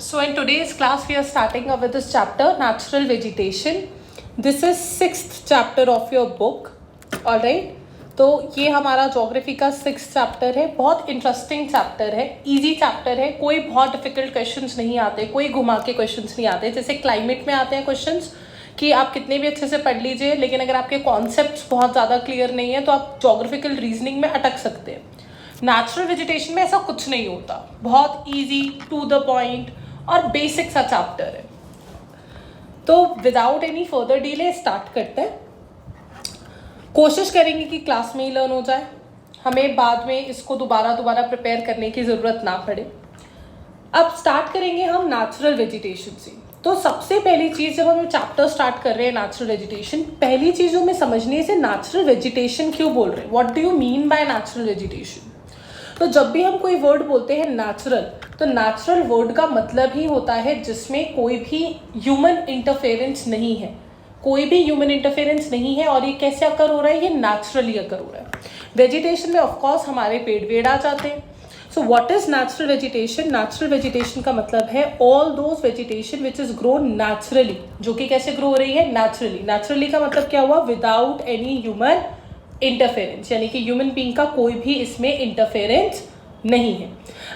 So in today's class we are starting with this chapter natural vegetation. This is 6th chapter of your book. Alright. तो ये हमारा geography का 6th chapter है. बहुत interesting chapter है, easy chapter है. कोई बहुत डिफिकल्ट क्वेश्चंस नहीं आते, कोई घुमा के क्वेश्चंस नहीं आते. जैसे क्लाइमेट में आते हैं क्वेश्चंस कि आप कितने भी अच्छे से पढ़ लीजिए, लेकिन अगर आपके कॉन्सेप्ट्स बहुत ज़्यादा क्लियर नहीं है तो आप ज्योग्राफिकल रीजनिंग में अटक सकते हैं. नेचुरल वेजिटेशन में ऐसा कुछ नहीं होता, बहुत इजी टू द पॉइंट और बेसिक सा चैप्टर है. तो without any further delay start करते हैं. कोशिश करेंगे कि क्लास में ही लर्न हो जाए, हमें बाद में इसको दोबारा प्रिपेयर करने की ज़रूरत ना पड़े. अब स्टार्ट करेंगे हम नेचुरल वेजिटेशन से. तो सबसे पहली चीज़, जब हम चैप्टर स्टार्ट कर रहे हैं नेचुरल वेजिटेशन, पहली चीज़ जो हमें समझनी है इसे नेचुरल वेजिटेशन क्यों बोल रहे हैं. What do you mean by natural vegetation. तो जब भी हम कोई वर्ड बोलते हैं नेचुरल, तो नेचुरल वर्ड का मतलब ही होता है जिसमें कोई भी ह्यूमन इंटरफेरेंस नहीं है. कोई भी ह्यूमन इंटरफेरेंस नहीं है. और ये कैसे अकर हो रहा है, ये नेचुरली अकर हो रहा है. वेजिटेशन में ऑफकोर्स हमारे पेड़ वेड़ आ जाते हैं. So what is natural vegetation. Natural vegetation का मतलब है all those vegetation which is grown naturally. जो कि कैसे ग्रो हो रही है, नेचुरली. नेचुरली का मतलब क्या हुआ, विदाउट एनी ह्यूमन इंटरफेरेंस, यानी कि ह्यूमन बीइंग का कोई भी इसमें इंटरफेरेंस नहीं है.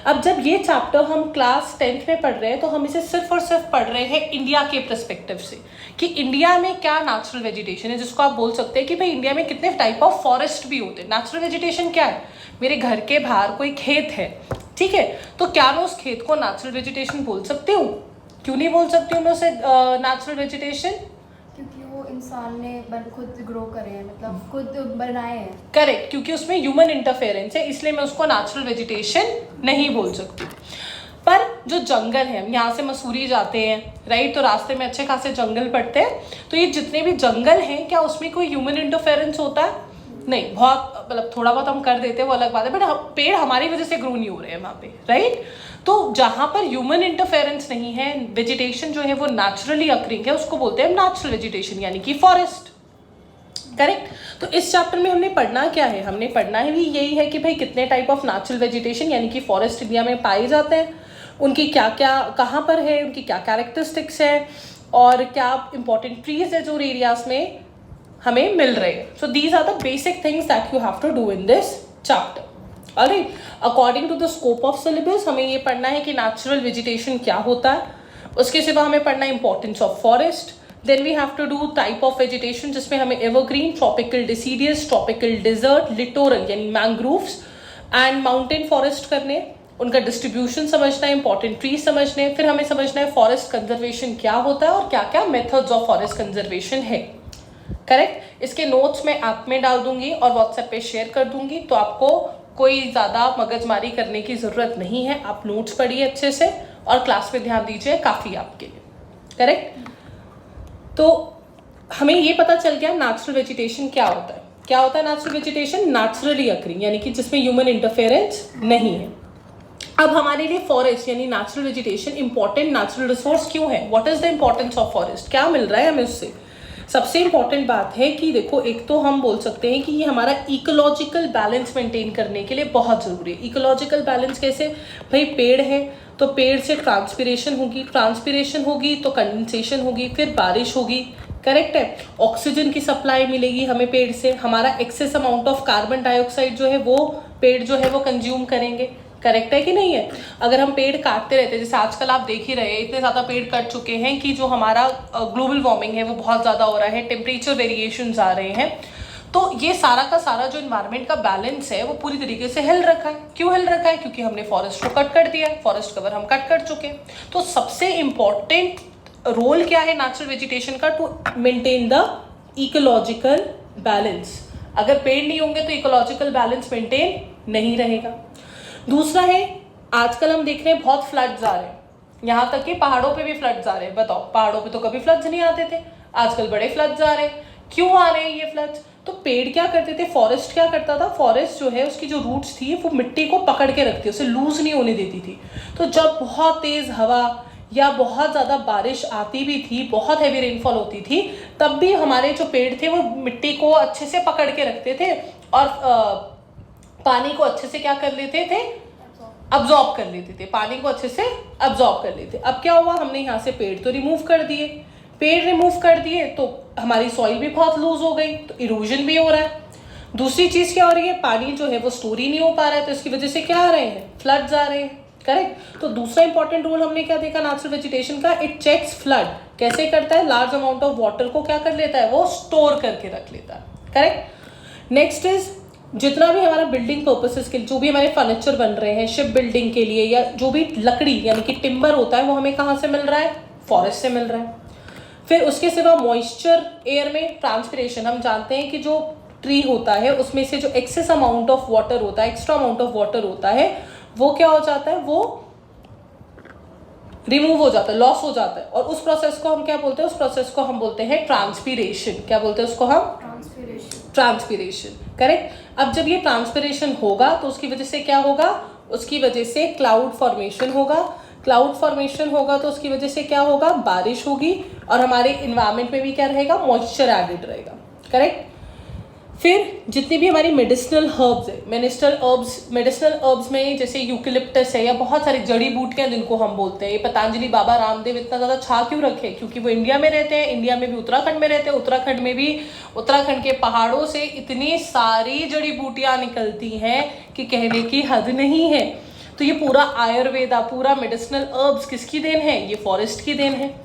अब जब ये चैप्टर हम क्लास 10th में पढ़ रहे हैं तो हम इसे सिर्फ और सिर्फ पढ़ रहे हैं इंडिया के पर्सपेक्टिव से, कि इंडिया में क्या नेचुरल वेजिटेशन है. जिसको आप बोल सकते हैं कि भाई इंडिया में कितने टाइप ऑफ फॉरेस्ट भी होते हैं. नेचुरल वेजिटेशन क्या है, मेरे घर के बाहर कोई खेत है, ठीक है, तो क्या मैं उस खेत को नेचुरल वेजिटेशन बोल सकती हूँ. क्यों नहीं बोल सकती हूँ मैं उसे नेचुरल वेजिटेशन, क्योंकि वो इंसान ने खुद ग्रो करे हैं, मतलब खुद बनाए हैं. करेक्ट, क्योंकि उसमें ह्यूमन इंटरफेरेंस है, इसलिए मैं उसको नेचुरल वेजिटेशन नहीं बोल सकती. पर जो जंगल है, हम यहाँ से मसूरी जाते हैं राइट, तो रास्ते में अच्छे खासे जंगल पड़ते हैं. तो ये जितने भी जंगल हैं, क्या उसमें कोई ह्यूमन इंटरफेरेंस होता है, नहीं. बहुत मतलब थोड़ा बहुत हम कर देते हैं, वो अलग बात है, बट पेड़ हमारी वजह से ग्रो नहीं हो रहे हैं वहाँ पे, राइट. तो जहाँ पर ह्यूमन इंटरफेरेंस नहीं है, वेजिटेशन जो है वो नेचुरली अकरिंग है, उसको बोलते हैं नेचुरल वेजिटेशन, यानी कि फॉरेस्ट. करेक्ट. तो इस चैप्टर में हमने पढ़ना क्या है, हमने पढ़ना ही यही है कि भाई कितने टाइप ऑफ नेचुरल वेजिटेशन यानी कि फॉरेस्ट इंडिया में पाए जाते हैं, उनकी क्या क्या कहाँ पर है, उनकी क्या कैरेक्टरिस्टिक्स है, और क्या इंपॉर्टेंट ट्रीज है जो एरियाज में हमें मिल रहे हैं. So these are the basic things that you have to do in this chapter. Alright. According to the scope of syllabus हमें ये पढ़ना है कि नेचुरल वेजिटेशन क्या होता है. उसके सिवा हमें पढ़ना है importance of forest. Then we have to do type of vegetation, जिसमें हमें evergreen, tropical deciduous, tropical desert, littoral यानी मैंग्रोव्स एंड माउंटेन फॉरेस्ट करने, उनका डिस्ट्रीब्यूशन समझना है, इंपॉर्टेंट ट्रीज समझने. फिर हमें समझना है फॉरेस्ट कंजर्वेशन क्या होता है और क्या क्या मेथड्स ऑफ फॉरेस्ट कंजर्वेशन है. करेक्ट. इसके नोट्स मैं ऐप में डाल दूंगी और व्हाट्सएप पे शेयर कर दूंगी, तो आपको कोई ज़्यादा मगजमारी करने की ज़रूरत नहीं है. आप नोट्स पढ़िए अच्छे से और क्लास पे ध्यान दीजिए, काफ़ी आपके लिए. करेक्ट. तो हमें ये पता चल गया नेचुरल वेजिटेशन क्या होता है. क्या होता है नेचुरल वेजिटेशन, नेचुरली अकरिंग, यानी कि जिसमें ह्यूमन इंटरफेरेंस नहीं है. अब हमारे लिए फॉरेस्ट यानी natural vegetation important natural resource क्यों है, what is the importance of forest, क्या मिल रहा है हमें उससे. सबसे इंपॉर्टेंट बात है कि देखो, एक तो हम बोल सकते हैं कि ये हमारा इकोलॉजिकल बैलेंस मेंटेन करने के लिए बहुत ज़रूरी है. इकोलॉजिकल बैलेंस कैसे, भाई पेड़ है तो पेड़ से ट्रांसपिरेशन होगी, ट्रांसपिरेशन होगी तो कंडेंसेशन होगी, फिर बारिश होगी. करेक्ट है. ऑक्सीजन की सप्लाई मिलेगी हमें पेड़ से, हमारा excess amount of carbon dioxide जो है वो पेड़ जो है वो कंज्यूम करेंगे. करेक्ट है कि नहीं है. अगर हम पेड़ काटते रहते हैं, जैसे आजकल आप देख ही रहे हैं, इतने ज़्यादा पेड़ कट चुके हैं कि जो हमारा ग्लोबल वार्मिंग है वो बहुत ज़्यादा हो रहा है, टेम्परेचर वेरिएशंस आ रहे हैं. तो ये सारा का सारा जो इन्वायरमेंट का बैलेंस है वो पूरी तरीके से हिल रखा है. क्यों हिल रखा है, क्योंकि हमने फॉरेस्ट को कट कर दिया, फॉरेस्ट कवर हम कट कर चुके हैं. तो सबसे इम्पॉर्टेंट रोल क्या है नेचुरल वेजिटेशन का, to maintain the ecological balance. अगर पेड़ नहीं होंगे तो इकोलॉजिकल बैलेंस मेंटेन नहीं रहेगा. दूसरा है, आजकल हम देख रहे हैं बहुत फ्लड्स आ रहे हैं, यहाँ तक कि पहाड़ों पे भी फ्लड्स आ रहे हैं. बताओ, पहाड़ों पे तो कभी फ्लड्स नहीं आते थे, आजकल बड़े फ्लड्स आ रहे हैं. क्यों आ रहे हैं ये फ्लड्स, तो पेड़ क्या करते थे, फॉरेस्ट क्या करता था, फॉरेस्ट जो है उसकी जो रूट्स थी वो मिट्टी को पकड़ के रखती, उसे लूज नहीं होने देती थी. तो जब बहुत तेज हवा या बहुत ज़्यादा बारिश आती भी थी, बहुत हैवी रेनफॉल होती थी, तब भी हमारे जो पेड़ थे वो मिट्टी को अच्छे से पकड़ के रखते थे और पानी को अच्छे से क्या कर लेते थे, अब्जॉर्ब कर लेते थे, पानी को अच्छे से अब्जॉर्ब कर लेते। अब क्या हुआ, हमने यहाँ से पेड़ तो रिमूव कर दिए, पेड़ रिमूव कर दिए तो हमारी सॉइल भी बहुत लूज हो गई, तो इरोजन भी हो रहा है। दूसरी चीज क्या हो रही है, पानी जो है वो स्टोर ही नहीं हो पा रहा है, तो इसकी वजह से क्या आ रहे हैं, फ्लड्स आ रहे हैं। करेक्ट। तो दूसरा इंपॉर्टेंट रोल हमने क्या देखा नेचुरल वेजिटेशन का, इट चेक्स फ्लड। कैसे करता है, लार्ज अमाउंट ऑफ वाटर को क्या कर लेता है, वो स्टोर करके रख लेता है। करेक्ट। नेक्स्ट इज जितना भी हमारा बिल्डिंग पर्पसेस के लिए, जो भी हमारे फर्नीचर बन रहे हैं शिप बिल्डिंग के लिए, या जो भी लकड़ी यानी कि टिम्बर होता है, वो हमें कहाँ से मिल रहा है, फॉरेस्ट से मिल रहा है। फिर उसके सिवा मॉइस्चर एयर में, ट्रांसपिरेशन, हम जानते हैं कि जो ट्री होता है उसमें से जो एक्सेस अमाउंट ऑफ वाटर होता है, एक्स्ट्रा अमाउंट ऑफ वाटर होता है, वो क्या हो जाता है, वो रिमूव हो जाता है, लॉस हो जाता है। और उस प्रोसेस को हम क्या बोलते हैं, उस प्रोसेस को हम बोलते हैं ट्रांसपीरेशन। क्या बोलते हैं उसको हम, ट्रांसपीरेशन। करेक्ट। अब जब ये ट्रांसपीरेशन होगा तो उसकी वजह से क्या होगा, उसकी वजह से क्लाउड फॉर्मेशन होगा। क्लाउड फॉर्मेशन होगा तो उसकी वजह से क्या होगा, बारिश होगी, और हमारे इन्वायरमेंट में भी क्या रहेगा, मॉइस्चर एडेड रहेगा। करेक्ट। फिर जितनी भी हमारी मेडिसिनल हर्ब्स है, मेडिसिनल हर्ब्स में जैसे यूकेलिप्टस है, या बहुत सारी जड़ी बूटियां जिनको हम बोलते हैं, ये पतंजलि बाबा रामदेव इतना ज़्यादा छा क्यों रखे, क्योंकि वो इंडिया में रहते हैं, इंडिया में भी उत्तराखंड में रहते हैं, उत्तराखंड में भी उत्तराखंड के पहाड़ों से इतनी सारी जड़ी बूटियां निकलती हैं कि कहने की हद नहीं है। तो ये पूरा आयुर्वेदा, पूरा मेडिसिनल हर्ब्स किसकी देन है, ये फॉरेस्ट की देन है।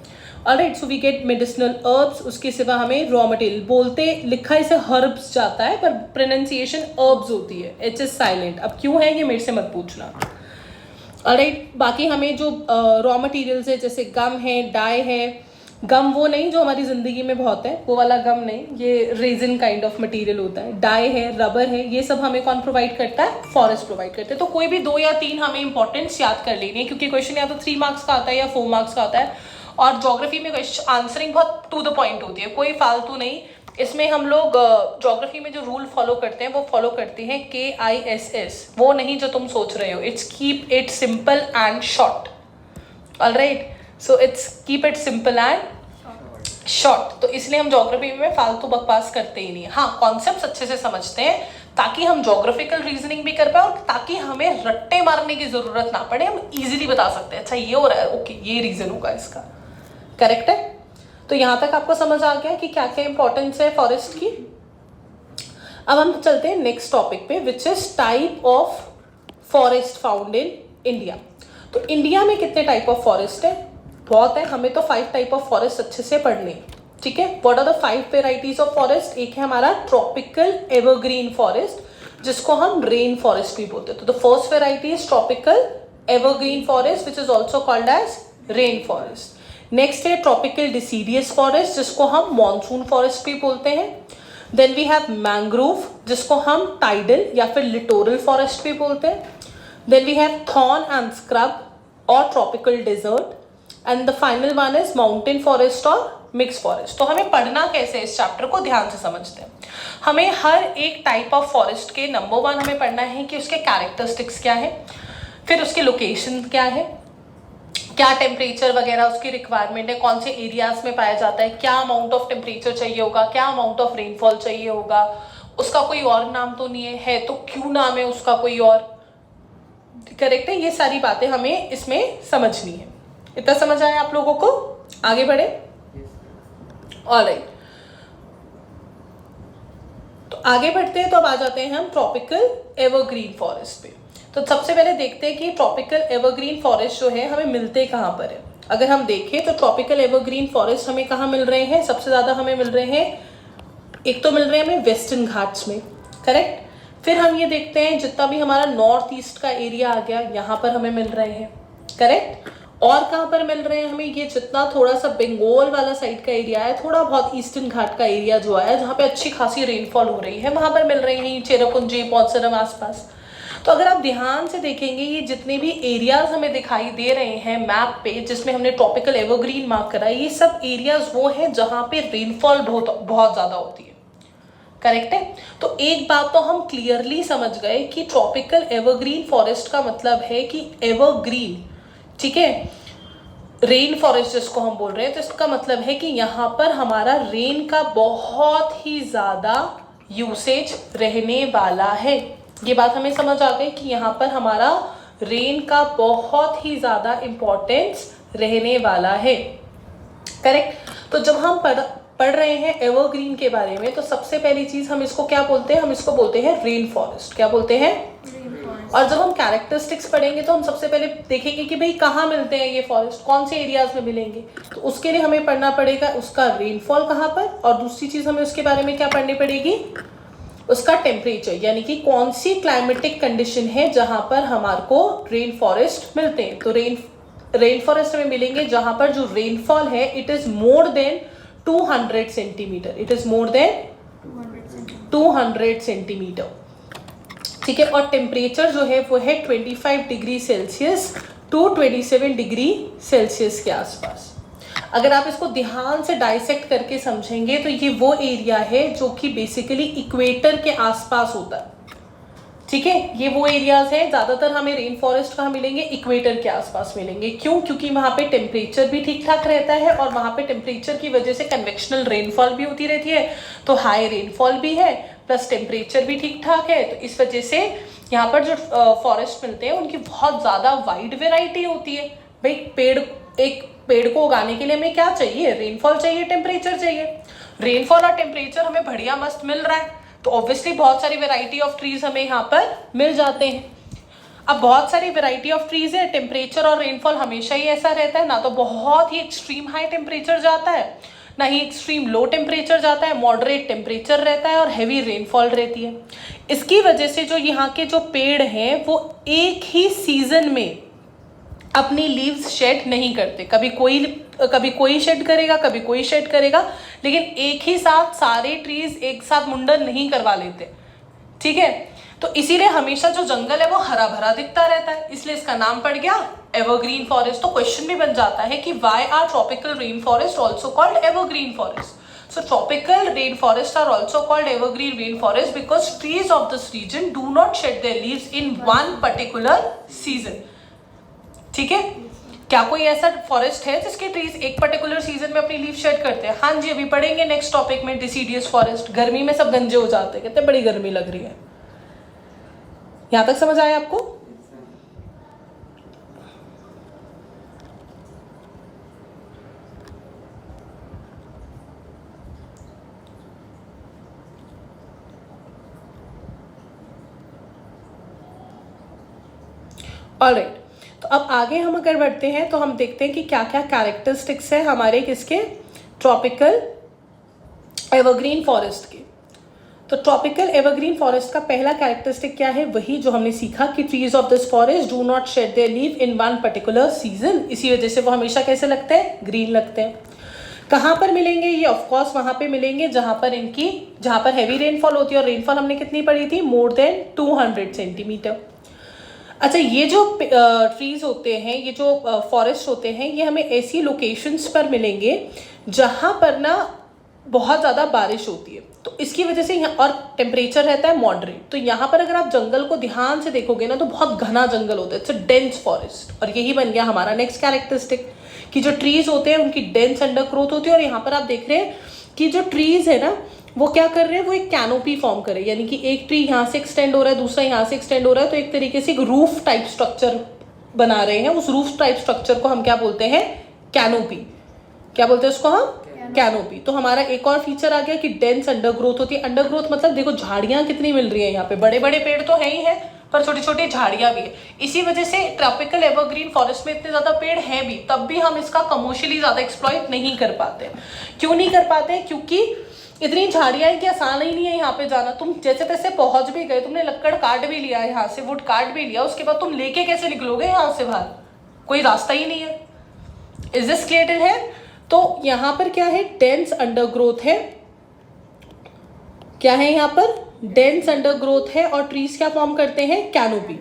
Alright, so we get medicinal herbs. उसके सिवा हमें रॉ मटेरियल, बोलते लिखा इसे हर्ब्स जाता है पर प्रोनाउंसिएशन हर्ब्स होती है, एच इज साइलेंट। अब क्यों है ये मेरे से मत पूछना। ऑलराइट, बाकी हमें जो रॉ मटेरियल्स है, जैसे गम है, डाई है, गम वो नहीं जो हमारी जिंदगी में बहुत है, वो वाला गम नहीं, ये रेजिन काइंड ऑफ मटेरियल होता है, डाई है, रबर है, ये सब हमें कौन प्रोवाइड करता है, फॉरेस्ट प्रोवाइड करते हैं। तो कोई भी 2 या 3 हमें इंपॉर्टेंस याद कर लेनी है, क्योंकि क्वेश्चन या तो 3 मार्क्स का आता है या 4 मार्क्स का आता है। और ज्योग्राफी में आंसरिंग बहुत टू द पॉइंट होती है, कोई फालतू नहीं। इसमें हम लोग ज्योग्राफी में जो रूल फॉलो करते हैं वो फॉलो करते हैं KISS, वो नहीं जो तुम सोच रहे हो। It's keep it simple and short. Alright, so it's keep it simple and short. तो इसलिए हम ज्योग्राफी में फालतू बकवास करते ही नहीं। हाँ, कॉन्सेप्ट्स अच्छे से समझते हैं ताकि हम ज्योग्राफिकल रीजनिंग भी कर पाए, और ताकि हमें रट्टे मारने की जरूरत ना पड़े, हम इजीली बता सकते हैं, अच्छा ये हो रहा है, ओके ये रीजन होगा इसका। करेक्ट है। तो यहां तक आपको समझ आ गया कि क्या क्या इंपॉर्टेंस है फॉरेस्ट की। अब हम चलते हैं नेक्स्ट टॉपिक पे, which is type of forest found in India. तो इंडिया में कितने टाइप ऑफ फॉरेस्ट है, बहुत है। हमें तो 5 टाइप ऑफ फॉरेस्ट अच्छे से पढ़ने हैं, ठीक है। What are the 5 varieties of forest. एक है हमारा ट्रॉपिकल एवरग्रीन फॉरेस्ट, जिसको हम रेन फॉरेस्ट भी बोलते हैं। तो the first variety is tropical evergreen forest, which is also called as rain forest. Next है ट्रॉपिकल डिसीडियस फॉरेस्ट, जिसको हम मॉनसून फॉरेस्ट भी बोलते हैं। देन वी हैव मैंग्रोव, जिसको हम टाइडल या फिर लिटोरल फॉरेस्ट भी बोलते हैं। Then we have thorn and scrub और tropical desert, and the final one is mountain forest और मिक्स फॉरेस्ट। तो हमें पढ़ना कैसे, इस चैप्टर को ध्यान से समझते हैं। हमें हर एक टाइप ऑफ फॉरेस्ट के नंबर 1 हमें पढ़ना है कि उसके कैरेक्टरिस्टिक्स क्या है, फिर उसके लोकेशन क्या है, क्या टेम्परेचर वगैरह उसकी रिक्वायरमेंट है, कौन से एरियाज में पाया जाता है, क्या अमाउंट ऑफ टेम्परेचर चाहिए होगा, क्या अमाउंट ऑफ रेनफॉल चाहिए होगा, उसका कोई और नाम तो नहीं है तो क्यों नाम है उसका कोई और। करेक्ट है। ये सारी बातें हमें इसमें समझनी है। इतना समझ आया आप लोगों को, आगे बढ़े। ऑलराइट, तो आगे बढ़ते हैं। तो अब आ जाते हैं हम ट्रॉपिकल एवरग्रीन फॉरेस्ट पे। तो सबसे पहले देखते हैं कि ट्रॉपिकल एवरग्रीन फॉरेस्ट जो है हमें मिलते कहाँ पर है। अगर हम देखें तो ट्रॉपिकल एवरग्रीन फॉरेस्ट हमें कहाँ मिल रहे हैं, सबसे ज़्यादा हमें मिल रहे हैं, एक तो मिल रहे हैं हमें वेस्टर्न घाट्स में। करेक्ट। फिर हम ये देखते हैं जितना भी हमारा नॉर्थ ईस्ट का एरिया आ गया, यहाँ पर हमें मिल रहे हैं। करेक्ट। और कहाँ पर मिल रहे हैं हमें, ये जितना थोड़ा सा बंगाल वाला साइड का एरिया है, थोड़ा बहुत ईस्टर्न घाट का एरिया जो है, जहाँ पे अच्छी खासी रेनफॉल हो रही है, वहाँ पर मिल रही है चेरापूंजी, पौंसरम आसपास। तो अगर आप ध्यान से देखेंगे, ये जितने भी एरियाज हमें दिखाई दे रहे हैं मैप पे, जिसमें हमने ट्रॉपिकल एवरग्रीन मार्क करा है, ये सब एरियाज वो हैं जहाँ पे रेनफॉल बहुत ज़्यादा होती है। करेक्ट है। तो एक बात तो हम क्लियरली समझ गए कि ट्रॉपिकल एवरग्रीन फॉरेस्ट का मतलब है कि एवरग्रीन, ठीक है, रेन फॉरेस्ट जिसको हम बोल रहे हैं, तो इसका मतलब है कि यहाँ पर हमारा रेन का बहुत ही ज़्यादा यूसेज रहने वाला है। ये बात हमें समझ आ गई कि यहाँ पर हमारा रेन का बहुत ही ज़्यादा इम्पोर्टेंस रहने वाला है। करेक्ट। तो जब हम पढ़ रहे हैं एवरग्रीन के बारे में, तो सबसे पहली चीज़ हम इसको क्या बोलते हैं, हम इसको बोलते हैं रेन फॉरेस्ट। क्या बोलते हैं? और जब हम कैरेक्टरिस्टिक्स पढ़ेंगे तो हम सबसे पहले देखेंगे कि भाई कहाँ मिलते हैं ये फॉरेस्ट, कौन से एरियाज में मिलेंगे। तो उसके लिए हमें पढ़ना पड़ेगा उसका रेनफॉल कहाँ पर, और दूसरी चीज़ हमें उसके बारे में क्या पढ़नी पड़ेगी, उसका टेम्परेचर, यानी कि कौन सी क्लाइमेटिक कंडीशन है जहाँ पर हमारे को रेन फॉरेस्ट मिलते हैं। तो रेन फॉरेस्ट हमें मिलेंगे जहाँ पर जो रेनफॉल है it is more than 200 centimetre, it is more than 200 centimetre. ठीक है। और टेम्परेचर जो है वो है 25 degree Celsius to 27 degree Celsius के आसपास। अगर आप इसको ध्यान से डाइसेक्ट करके समझेंगे तो ये वो एरिया है जो कि बेसिकली इक्वेटर के आसपास होता है। ठीक है, ये वो एरियाज हैं, ज़्यादातर हमें रेन फॉरेस्ट कहाँ मिलेंगे, इक्वेटर के आसपास मिलेंगे। क्यों? क्योंकि वहाँ पे टेम्परेचर भी ठीक ठाक रहता है और वहाँ पे टेम्परेचर की वजह से कन्वेक्शनल रेनफॉल भी होती रहती है, तो हाई रेनफॉल भी है प्लस टेम्परेचर भी ठीक ठाक है। तो इस वजह से यहाँ पर जो फॉरेस्ट मिलते हैं उनकी बहुत ज़्यादा वाइड वेराइटी होती है। भाई एक पेड़ को उगाने के लिए हमें क्या चाहिए, रेनफॉल चाहिए, टेम्परेचर चाहिए। रेनफॉल और टेम्परेचर हमें बढ़िया मस्त मिल रहा है तो ऑब्वियसली बहुत सारी वेराइटी ऑफ ट्रीज हमें यहाँ पर मिल जाते हैं। अब बहुत सारी वेराइटी ऑफ ट्रीज है, टेम्परेचर और रेनफॉल हमेशा ही ऐसा रहता है, ना तो बहुत ही एक्सट्रीम हाई टेम्परेचर जाता है ना ही एक्सट्रीम लो टेम्परेचर जाता है, मॉडरेट टेम्परेचर रहता है और हैवी रेनफॉल रहती है। इसकी वजह से जो यहाँ के जो पेड़ हैं वो एक ही सीजन में अपनी लीव्स शेड नहीं करते। कभी कोई शेड करेगा, कभी कोई शेड करेगा, लेकिन एक ही साथ सारे ट्रीज एक साथ मुंडन नहीं करवा लेते। ठीक है, तो इसीलिए हमेशा जो जंगल है वो हरा भरा दिखता रहता है, इसलिए इसका नाम पड़ गया एवरग्रीन फॉरेस्ट। तो क्वेश्चन भी बन जाता है कि why are tropical rain forest also called evergreen forest. So tropical rainforests are also called evergreen rainforest because trees of this region do not shed their leaves in one particular season. ठीक है, क्या कोई ऐसा forest है जिसके trees एक particular season में अपनी लीफ शेड करते हैं? हाँ जी, अभी पढ़ेंगे नेक्स्ट टॉपिक में डिसीडियस फॉरेस्ट। गर्मी में सब गंजे हो जाते हैं, कहते बड़ी गर्मी लग रही है। यहां तक समझ आया आपको? ऑलराइट, तो अब आगे हम अगर बढ़ते हैं तो हम देखते हैं कि क्या क्या कैरेक्टरिस्टिक्स है हमारे किसके, ट्रॉपिकल एवरग्रीन फॉरेस्ट के। तो ट्रॉपिकल एवरग्रीन फॉरेस्ट का पहला कैरेक्टरिस्टिक क्या है, वही जो हमने सीखा कि trees of this forest do not shed their leave in one particular season. इसी वजह से वो हमेशा कैसे लगते हैं, ग्रीन लगते हैं। कहाँ पर मिलेंगे ये, ऑफकोर्स वहाँ पे मिलेंगे जहाँ पर हैवी रेनफॉल होती है, और रेनफॉल हमने कितनी पढ़ी थी, मोर देन 200 सेंटीमीटर। अच्छा, ये जो ट्रीज होते हैं, ये जो फॉरेस्ट होते हैं, ये हमें ऐसी लोकेशंस पर मिलेंगे जहाँ पर ना बहुत ज़्यादा बारिश होती है, तो इसकी वजह से यहाँ, और टेम्परेचर रहता है मॉडरेट। तो यहाँ पर अगर आप जंगल को ध्यान से देखोगे ना तो बहुत घना जंगल होता है, इट्स अ डेंस फॉरेस्ट। और यही बन गया हमारा नेक्स्ट कैरेक्टरिस्टिक कि जो ट्रीज होते हैं उनकी डेंस अंडरग्रोथ होती है। और यहाँ पर आप देख रहे हैं कि जो ट्रीज है ना वो क्या कर रहे हैं, वो एक कैनोपी फॉर्म कर रहे हैं, यानी कि एक ट्री यहाँ से एक्सटेंड हो रहा है, दूसरा यहाँ से एक्सटेंड हो रहा है, तो एक तरीके से एक रूफ टाइप स्ट्रक्चर बना रहे हैं। उस रूफ टाइप स्ट्रक्चर को हम क्या बोलते हैं, कैनोपी। क्या बोलते हैं उसको हम, कैनोपी। तो हमारा एक और फीचर आ गया कि डेंस अंडरग्रोथ होती है। अंडरग्रोथ मतलब देखो झाड़ियाँ कितनी मिल रही है यहाँ पे, बड़े बड़े पेड़ तो है ही है पर छोटी छोटी झाड़ियाँ भी है। इसी वजह से ट्रॉपिकल एवरग्रीन फॉरेस्ट में इतने ज़्यादा पेड़ हैं भी, तब भी हम इसका कमर्शियली ज़्यादा एक्सप्लॉइट नहीं कर पाते। क्यों नहीं कर पाते? क्योंकि इतनी झाड़ियाँ है कि आसान ही नहीं है यहाँ पे जाना। तुम जैसे तैसे पहुँच भी गए, तुमने लकड़ काट भी लिया, यहाँ से वुड काट भी लिया, उसके बाद तुम लेके कैसे निकलोगे यहाँ से बाहर, कोई रास्ता ही नहीं है। इज दिस क्लियर है? तो यहाँ पर क्या है, डेंस अंडरग्रोथ है। क्या है यहाँ पर, डेंस अंडरग्रोथ है, और ट्रीज क्या फॉर्म करते हैं, कैनोपी।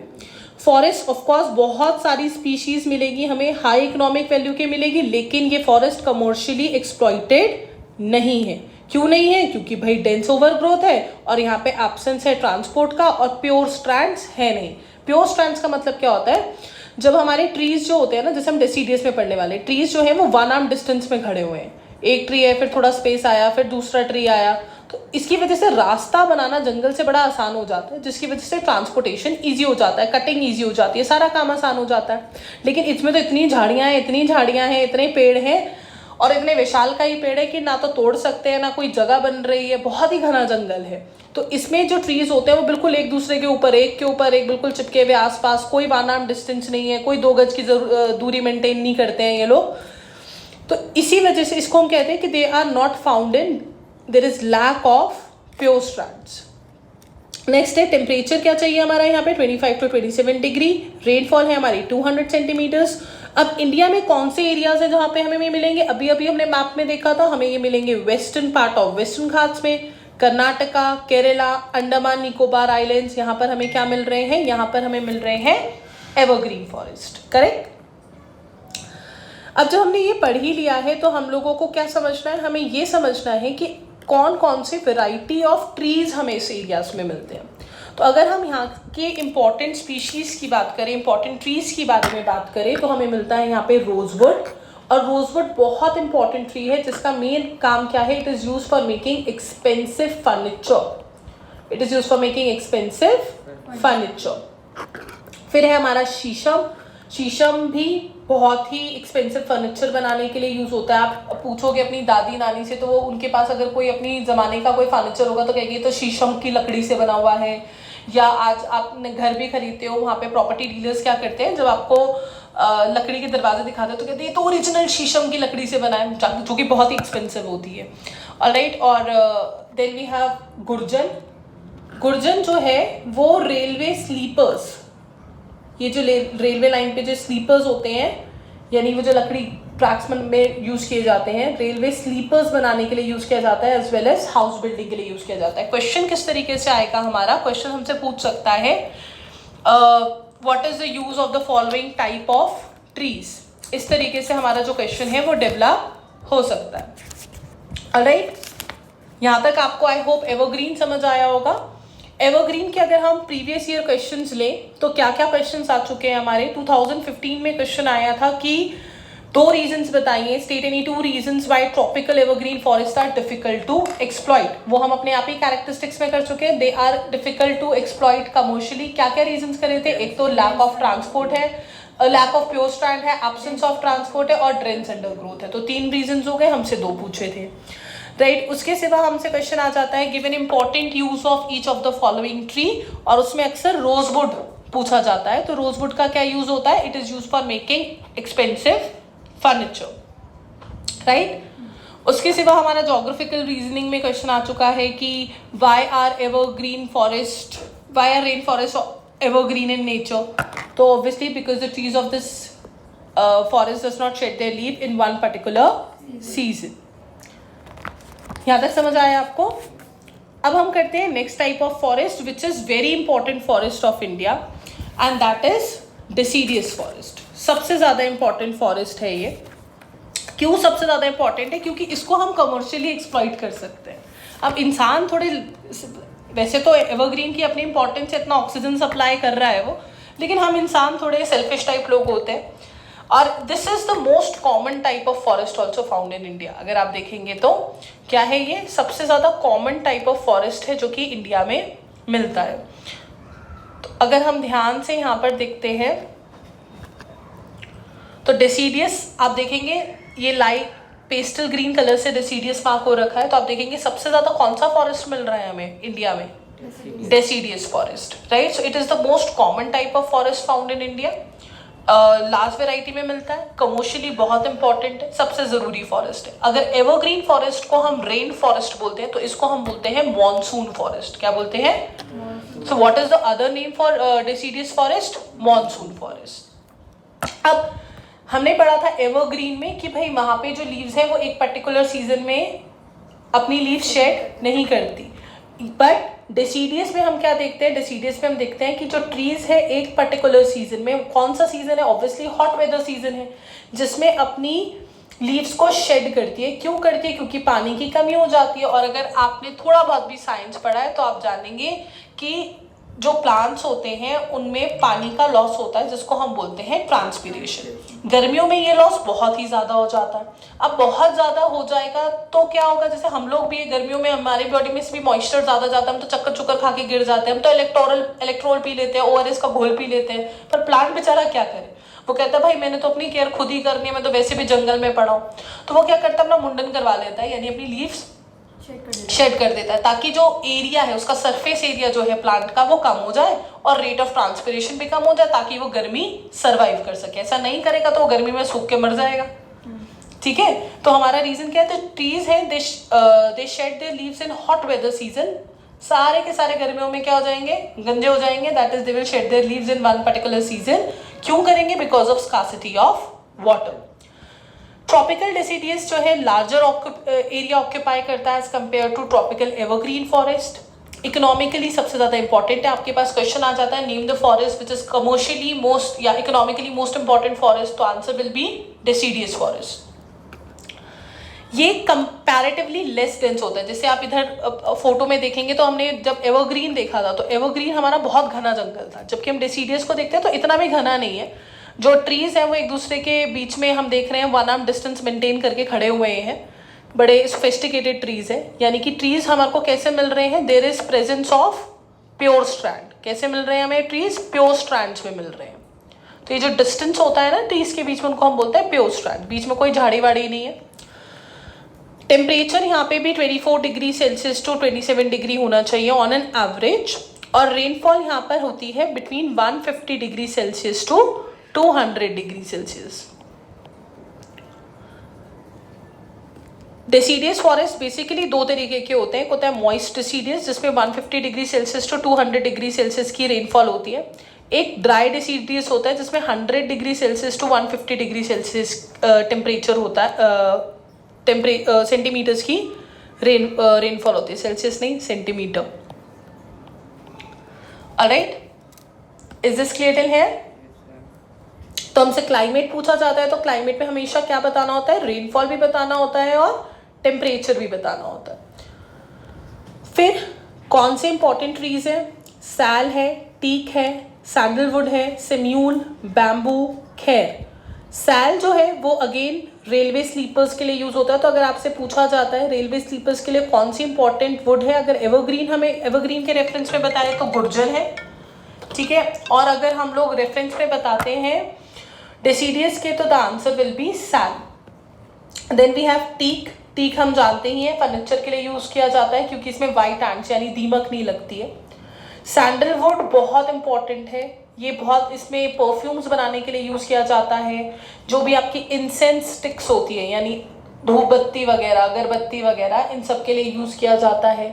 फॉरेस्ट ऑफ कोर्स बहुत सारी स्पीशीज मिलेगी हमें, हाई इकोनॉमिक वैल्यू के मिलेगी, लेकिन ये फॉरेस्ट कमर्शियली एक्सप्लॉइटेड नहीं है। क्यों नहीं है? क्योंकि भाई डेंस ओवरग्रोथ है और यहाँ पे एब्सेंस है ट्रांसपोर्ट का, और प्योर स्ट्रैंड्स है नहीं। प्योर स्ट्रैंड्स का मतलब क्या होता है, जब हमारे ट्रीज जो होते हैं ना, जैसे हम डेसीडियस में पढ़ने वाले ट्रीज जो है वो 1 आर्म डिस्टेंस में खड़े हुए हैं। एक ट्री है, फिर थोड़ा स्पेस आया, फिर दूसरा ट्री आया, तो इसकी वजह से रास्ता बनाना जंगल से बड़ा आसान हो जाता है, जिसकी वजह से ट्रांसपोर्टेशन ईजी हो जाता है, कटिंग ईजी हो जाती है, सारा काम आसान हो जाता है। लेकिन इसमें तो इतनी झाड़ियाँ हैं, इतने पेड़ हैं और इतने विशाल का ही पेड़ है कि ना तो तोड़ सकते हैं, ना कोई जगह बन रही है, बहुत ही घना जंगल है। तो इसमें जो ट्रीज होते हैं वो बिल्कुल एक दूसरे के ऊपर एक बिल्कुल चिपके हुए, आसपास कोई 1 आर्म डिस्टेंस नहीं है, कोई 2 गज की दूरी मेंटेन नहीं करते हैं ये लोग। तो इसी वजह से इसको हम कहते हैं कि they are not found in, there is lack of pure strands. Next है टेम्परेचर क्या चाहिए हमारा यहाँ पे 25 to 27 डिग्री। रेनफॉल है हमारी 200 सेंटीमीटर्स। अब इंडिया में कौन से एरियाज हैं जहाँ पे हमें ये मिलेंगे? अभी अभी हमने मैप में देखा था, हमें ये मिलेंगे western part of western Ghats में, कर्नाटका, केरला, अंडमान निकोबार आइलैंड्स। यहाँ पर हमें क्या मिल रहे हैं? यहाँ पर हमें मिल रहे हैं एवरग्रीन फॉरेस्ट। करेक्ट। अब जब हमने ये पढ़ ही लिया है तो हम लोगों को क्या समझना है? हमें ये समझना है कि कौन कौन से वेराइटी ऑफ ट्रीज हमें इस एरियाज में मिलते हैं। तो अगर हम यहाँ के इम्पॉर्टेंट स्पीशीज़ की बात करें, इम्पॉर्टेंट ट्रीज़ की बारे में बात करें, तो हमें मिलता है यहाँ पे रोजवुड। और रोजवुड बहुत इंपॉर्टेंट ट्री है जिसका मेन काम क्या है? It is use for making expensive furniture. It is use for making expensive furniture. फिर है हमारा शीशम। शीशम भी बहुत ही एक्सपेंसिव फर्नीचर बनाने के लिए यूज़ होता है। आप पूछोगे अपनी दादी नानी से तो वो उनके पास अगर कोई अपनी ज़माने का कोई फर्नीचर होगा तो कहेगी तो शीशम की लकड़ी से बना हुआ है। या आज आप घर भी खरीदते हो, वहाँ पे प्रॉपर्टी डीलर्स क्या करते हैं, जब आपको लकड़ी के दरवाजे दिखाते हैं तो कहते हैं तो ओरिजिनल शीशम की लकड़ी से बना है, जो कि बहुत ही एक्सपेंसिव होती है। ऑलराइट। और देन वी हैव गुर्जन। गुर्जन जो है वो रेलवे स्लीपर्स, ये जो रेलवे लाइन पे जो स्लीपर्स होते हैं, यानी वो जो लकड़ी ट्रैक्स में यूज़ किए जाते हैं, रेलवे स्लीपर्स बनाने के लिए यूज़ किया जाता है, as well as house building के लिए यूज़ किया जाता है। क्वेश्चन किस तरीके से आएगा हमारा? क्वेश्चन हमसे पूछ सकता है what is the use of the following type of trees. इस तरीके से हमारा जो क्वेश्चन है वो डेवलप हो सकता है। ऑलराइट। यहाँ तक आपको आई होप एवरग्रीन समझ आया होगा। एवरग्रीन के अगर हम प्रीवियस ईयर क्वेश्चंस लें तो क्या क्या क्वेश्चंस आ चुके हैं हमारे? 2015 में क्वेश्चन आया था कि 2 रीजंस बताइए, state any 2 reasons why tropical evergreen forest are difficult to exploit. वो हम अपने आप ही कैरेक्टरिस्टिक्स में कर चुके हैं। They are difficult to exploit commercially. क्या क्या रीजंस करे थे? एक तो लैक ऑफ ट्रांसपोर्ट है, लैक ऑफ प्योर स्ट्रैंड है, एब्सेंस ऑफ ट्रांसपोर्ट है और ड्रेन्स अंडर ग्रोथ है। तो 3 रीजंस हो गए, हमसे 2 पूछे थे। राइट। उसके सिवा हमसे क्वेश्चन आ जाता है given important use of each of the following tree, और उसमें अक्सर रोजवुड पूछा जाता है। तो रोजवुड का क्या यूज होता है? It is use for making expensive furniture. Right. उसके सिवा हमारा ज्योग्राफिकल रीजनिंग में क्वेश्चन आ चुका है कि why are rain forest evergreen in nature. तो obviously because the trees of this forest does not shed their leave in one particular season. यहाँ तक समझ आया आपको? अब हम करते हैं next type of forest which is very important forest of India, and that is deciduous forest. सबसे ज़्यादा इंपॉर्टेंट फॉरेस्ट है ये। क्यों सबसे ज़्यादा इंपॉर्टेंट है? क्योंकि इसको हम कमर्शियली एक्सप्लॉइट कर सकते हैं। अब इंसान थोड़े, वैसे तो एवरग्रीन की अपनी इंपॉर्टेंस है, इतना ऑक्सीजन सप्लाई कर रहा है वो, लेकिन हम इंसान थोड़े सेल्फिश टाइप लोग होते हैं। और this is the most common type of forest also found in India. अगर आप देखेंगे तो क्या है, ये सबसे ज़्यादा कॉमन टाइप ऑफ फॉरेस्ट है जो कि इंडिया में मिलता है। तो अगर हम ध्यान से यहाँ पर देखते हैं तो डेसीडियस आप देखेंगे, ये लाइट पेस्टल ग्रीन कलर से डेसीडियस मार्क हो रखा है। तो आप देखेंगे सबसे ज़्यादा कौन सा फॉरेस्ट मिल रहा है हमें इंडिया में? Deciduous forest. Right. So it is the most common type of forest found in India. Large variety में मिलता है, कमर्शियली बहुत इंपॉर्टेंट है, सबसे ज़रूरी फॉरेस्ट है। अगर एवरग्रीन फॉरेस्ट को हम रेन फॉरेस्ट बोलते हैं तो इसको हम बोलते हैं मॉनसून फॉरेस्ट। क्या बोलते हैं? So what is the other name for deciduous forest? Monsoon forest. अब हमने पढ़ा था एवरग्रीन में कि भाई वहाँ पे जो लीव्स हैं वो एक पर्टिकुलर सीजन में अपनी लीव्स शेड नहीं करती, बट डेसीडियस में हम क्या देखते हैं? डेसीडियस में हम देखते हैं कि जो ट्रीज है एक पर्टिकुलर सीजन में, कौन सा सीजन है? ऑब्वियसली हॉट वेदर सीजन है, जिसमें अपनी लीव्स को शेड करती है। क्यों करती है? क्योंकि पानी की कमी हो जाती है। और अगर आपने थोड़ा बहुत भी साइंस पढ़ा है तो आप जानेंगे कि जो प्लांट्स होते हैं उनमें पानी का लॉस होता है जिसको हम बोलते हैं ट्रांसपीरेशन। गर्मियों में ये लॉस बहुत ही ज़्यादा हो जाता है। अब बहुत ज़्यादा हो जाएगा तो क्या होगा, जैसे हम लोग भी गर्मियों में हमारी बॉडी में से भी मॉइस्चर ज़्यादा जाता है, हम तो चक्कर चुक्कर खा के गिर जाते हैं, हम तो इलेक्ट्रोल पी लेते हैं, ORS का घोल पी लेते हैं। पर प्लांट बेचारा क्या करे, वो कहता है भाई मैंने तो अपनी केयर खुद ही करनी है, मैं तो वैसे भी जंगल में पड़ा हूँ। तो वो क्या करता है, अपना मुंडन करवा लेता है, यानी अपनी लीव्स शेड कर देता है, ताकि जो एरिया है उसका सरफेस एरिया जो है प्लांट का वो कम हो जाए और रेट ऑफ ट्रांसपिरेशन भी कम हो जाए, ताकि वो गर्मी सर्वाइव कर सके। ऐसा नहीं करेगा तो वो गर्मी में सूख के मर जाएगा। ठीक है, तो हमारा रीजन क्या है, तो ट्रीज हैं they shed their leaves in hot weather season. सारे के सारे गर्मियों में क्या हो जाएंगे, गंजे हो जाएंगे, that is they will shed their leaves in one particular season. क्यों करेंगे, because of scarcity of water. Tropical deciduous जो है लार्जर एरिया ऑक्यूपाई करता है as compare to tropical evergreen forest. Economically सबसे ज्यादा इंपॉर्टेंट है, आपके पास क्वेश्चन आ जाता है name the forest which is commercially most या इकोनॉमिकली मोस्ट इंपॉर्टेंट फॉरेस्ट, तो answer will B deciduous forest. ये कंपैरेटिवली लेस डेंस होता है। जैसे आप इधर फोटो में देखेंगे तो हमने जब एवरग्रीन देखा था तो एवरग्रीन हमारा बहुत घना जंगल था, जबकि हम डेसिडियस को देखते हैं तो इतना भी घना नहीं है। जो ट्रीज हैं वो एक दूसरे के बीच में हम देख रहे हैं 1 आर्म डिस्टेंस मेंटेन करके खड़े हुए हैं, बड़े सोफिस्टिकेटेड ट्रीज हैं। यानी कि ट्रीज हमारे को कैसे मिल रहे हैं, there is presence of pure strand. कैसे मिल रहे हैं हमें ट्रीज, प्योर स्ट्रैंड्स में मिल रहे हैं। तो ये जो डिस्टेंस होता है ना ट्रीज के बीच में, उनको हम बोलते हैं प्योर स्ट्रैंड, बीच में कोई झाड़ी वाड़ी नहीं है। टेम्परेचर यहाँ पे भी 24 डिग्री सेल्सियस टू 27 डिग्री होना चाहिए ऑन एन एवरेज, और रेनफॉल यहाँ पर होती है between 150 degree Celsius to 200 degree Celsius. Deciduous forest basically दो तरीके के होते हैं। एक होता है मॉइस्ट डेसिडियस जिसमें 150 degree Celsius to 200 degree Celsius की रेनफॉल होती है। एक ड्राई डेसिडियस होता है जिसमें 100 degree Celsius to 150 degree Celsius temperature होता है, सेंटीमीटर्स की रेनफॉल होती है, सेल्सियस नहीं centimetre. Alright, is this clear till here? तो हमसे क्लाइमेट पूछा जाता है तो क्लाइमेट में हमेशा क्या बताना होता है, रेनफॉल भी बताना होता है और टेम्परेचर भी बताना होता है। फिर कौन से इंपॉर्टेंट ट्रीज हैं, सैल है, टीक है, सैंडलवुड है, सिम्यूल, बैम्बू, खैर। सैल जो है वो अगेन रेलवे स्लीपर्स के लिए यूज होता है। तो अगर आपसे पूछा जाता है रेलवे स्लीपर्स के लिए कौन सी इंपॉर्टेंट वुड है, अगर एवरग्रीन हमें एवरग्रीन के रेफरेंस में बताए तो गुर्जर है। ठीक है, और अगर हम लोग रेफरेंस में बताते हैं डेसिडियस के तो the answer will be sal. Then we have teak. Teak हम जानते ही हैं फर्नीचर के लिए यूज किया जाता है क्योंकि इसमें वाइट एंड्स यानी दीमक नहीं लगती है। सैंडलवुड बहुत इंपॉर्टेंट है, ये बहुत इसमें परफ्यूम्स बनाने के लिए यूज किया जाता है। जो भी आपकी इंसेंस स्टिक्स होती है यानी धूप बत्ती वगैरह, अगरबत्ती वगैरह, इन सब के लिए यूज किया जाता है।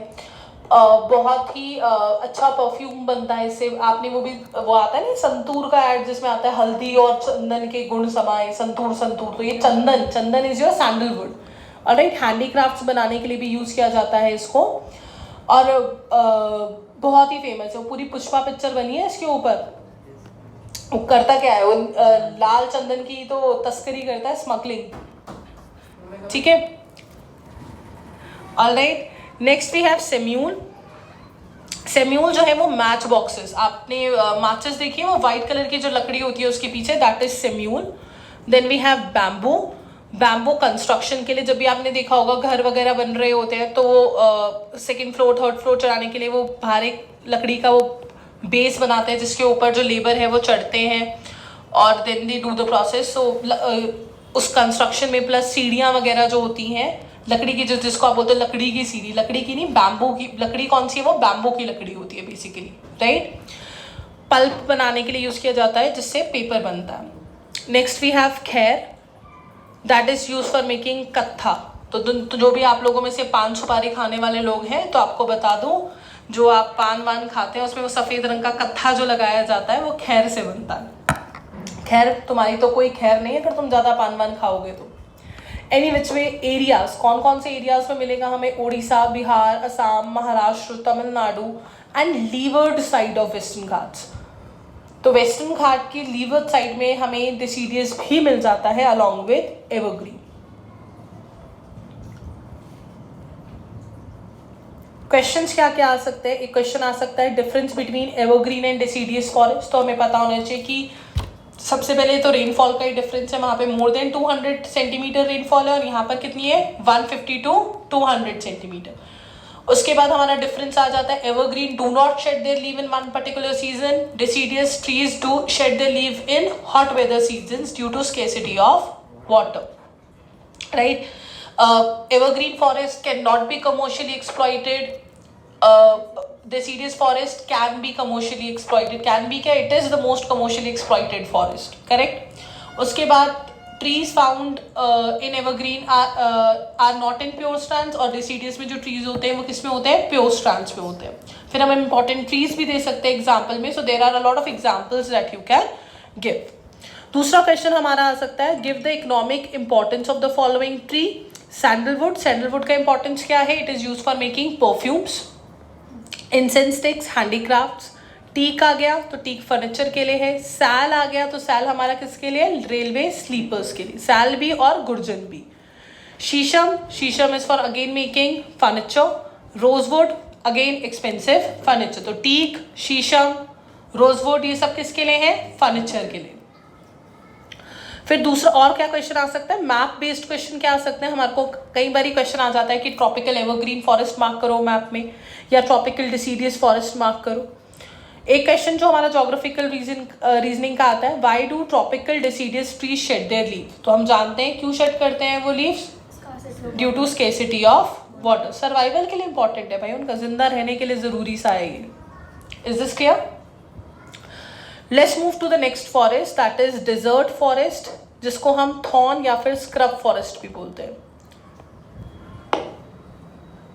बहुत ही अच्छा परफ्यूम बनता है इससे। आपने वो आता है ना संतूर का ऐड जिसमें आता है हल्दी और चंदन के गुण समाये, संतूर संतूर, तो ये chandan is your sandalwood. Alright, handicrafts बनाने के लिए भी यूज किया जाता है इसको। और बहुत ही फेमस है, पूरी पुष्पा पिक्चर बनी है इसके ऊपर। वो करता क्या है, वो लाल चंदन की तो तस्करी करता है, स्मगलिंग। ठीक है, alright, next we have semul. Semul जो है वो मैच बॉक्सेस, आपने माचिस देखी है वो व्हाइट कलर की जो लकड़ी होती है उसके पीछे, that is semul. Then we have bamboo. Bamboo construction के लिए, जब भी आपने देखा होगा घर वगैरह बन रहे होते हैं तो वो सेकेंड फ्लोर थर्ड फ्लोर चढ़ाने के लिए वो बाहर एक लकड़ी का वो बेस बनाते हैं जिसके ऊपर जो लेबर है वो चढ़ते हैं और then they do the process. So उस कंस्ट्रक्शन में प्लस सीढ़ियाँ वगैरह जो होती हैं लकड़ी की, जो जिसको आप बोलते हो लकड़ी की सीढ़ी, लकड़ी की नहीं बैम्बू की। लकड़ी कौन सी है, वो बैम्बू की लकड़ी होती है बेसिकली, राइट। पल्प बनाने के लिए यूज़ किया जाता है जिससे पेपर बनता है। नेक्स्ट वी हैव खैर, that is use for making कत्था। तो जो भी आप लोगों में से पान सुपारी खाने वाले लोग हैं तो आपको बता दूं, जो आप पान वान खाते हैं उसमें वो सफ़ेद रंग का कत्था जो लगाया जाता है वो खैर से बनता है। खैर तुम्हारी तो कोई खैर नहीं है अगर तुम ज़्यादा पान वान खाओगे तो। एनी विच वे, एरियाज कौन कौन से एरियाज में मिलेगा हमें, Orissa, Bihar, Assam, Maharashtra, Tamil Nadu and levered side of western Ghats. तो वेस्टर्न घाट की लीवर्ड साइड में हमें डेसिडियस भी मिल जाता है अलॉन्ग विद एवरग्रीन। क्वेश्चंस क्या क्या आ सकते हैं? एक क्वेश्चन आ सकता है difference between evergreen and deciduous forest. तो हमें पता होना चाहिए कि सबसे पहले तो रेनफॉल का ही डिफरेंस है, वहाँ पे मोर देन 200 सेंटीमीटर रेनफॉल है और यहाँ पर कितनी है 150 to 200 सेंटीमीटर। उसके बाद हमारा डिफरेंस आ जाता है evergreen do not shed their leave in one particular season, deciduous trees do shed their leave in hot weather seasons due to scarcity of water, right. Evergreen forest cannot be commercially exploited. Deciduous forest can be commercially exploited. Can be क्या? It is the most commercially exploited forest. Correct. उसके बाद trees found in evergreen are not in pure strands और deciduous में जो trees होते हैं वो किस में होते हैं? Pure strands में होते हैं। फिर हम important trees भी दे सकते हैं एग्जाम्पल में। So there are a lot of examples that you can give. दूसरा क्वेश्चन हमारा आ सकता है give the economic importance of the following tree. Sandalwood, sandalwood का इंपॉर्टेंस क्या है? It is use for making perfumes, incense sticks, handicrafts. Teak आ गया तो टीक फर्नीचर के लिए है। सैल आ गया तो सैल हमारा किसके लिए? रेलवे स्लीपर्स के लिए, सैल भी और गुर्जन भी। शीशम, शीशम is for again making furniture. Rosewood again expensive furniture. तो टीक, शीशम, रोजवुड ये सब किसके लिए है? फर्नीचर के लिए। फिर दूसरा और क्या क्वेश्चन आ सकता है? मैप बेस्ड क्वेश्चन क्या आ सकते हैं? हमारे को कई बार क्वेश्चन आ जाता है कि ट्रॉपिकल एवरग्रीन फॉरेस्ट मार्क करो मैप में या ट्रॉपिकल डिसीडियस फॉरेस्ट मार्क करो। एक क्वेश्चन जो हमारा ज्योग्राफिकल रीजनिंग का आता है, why do tropical deciduous trees shed their leave. तो हम जानते हैं क्यों शेड करते हैं वो leaves, due to scarcity of water. Survival के लिए इंपॉर्टेंट है भाई, उनका जिंदा रहने के लिए जरूरी सा है ये। Is this clear? Let's move to the next forest, that is desert forest, जिसको हम थॉर्न या फिर स्क्रब फॉरेस्ट भी बोलते हैं।